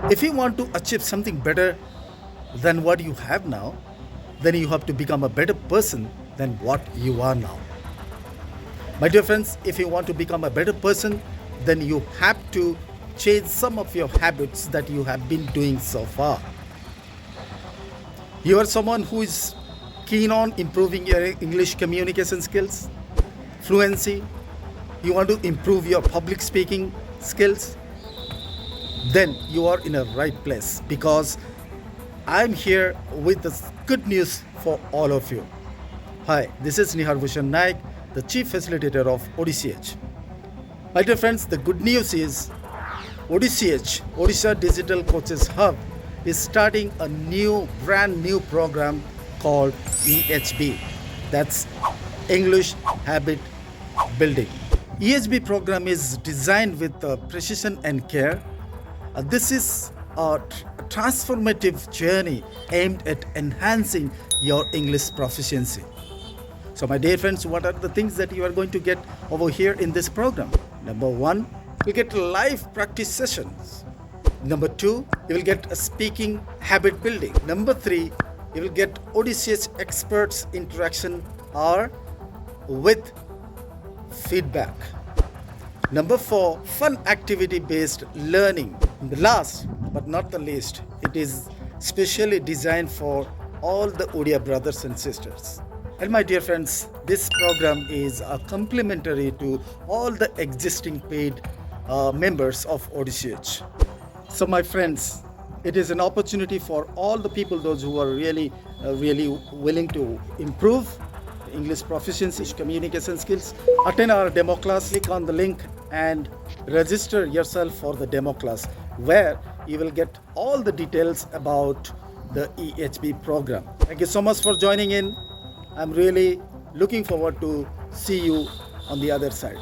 If you want to achieve something better than what you have now, then you have to become a better person than what you are now. My dear friends, if you want to become a better person, then you have to change some of your habits that you have been doing so far. You are someone who is keen on improving your English communication skills, fluency, you want to improve your public speaking skills, then you are in a right place because I'm here with the good news for all of you. Hi, this is Nihar Bhushan Naik, the Chief Facilitator of ODCH. My dear friends, the good news is ODCH, Odisha Digital Coaches Hub, is starting a brand new program called EHB. That's English Habit Building. EHB program is designed with precision and care. This is a transformative journey aimed at enhancing your English proficiency. So my dear friends, what are the things that you are going to get over here in this program? Number one, you get live practice sessions. Number two, you will get a speaking habit building. Number three, you will get ODCH experts interaction or with feedback. Number four, fun activity based learning. And the last but not the least, it is specially designed for all the Odia brothers and sisters. And my dear friends, this program is complementary to all the existing paid members of ODCH. So my friends, it is an opportunity for all the people, those who are really willing to improve English proficiency, communication skills. Attend our demo class, click on the link and register yourself for the demo class where you will get all the details about the EHB program. Thank you so much for joining in. I'm really looking forward to see you on the other side.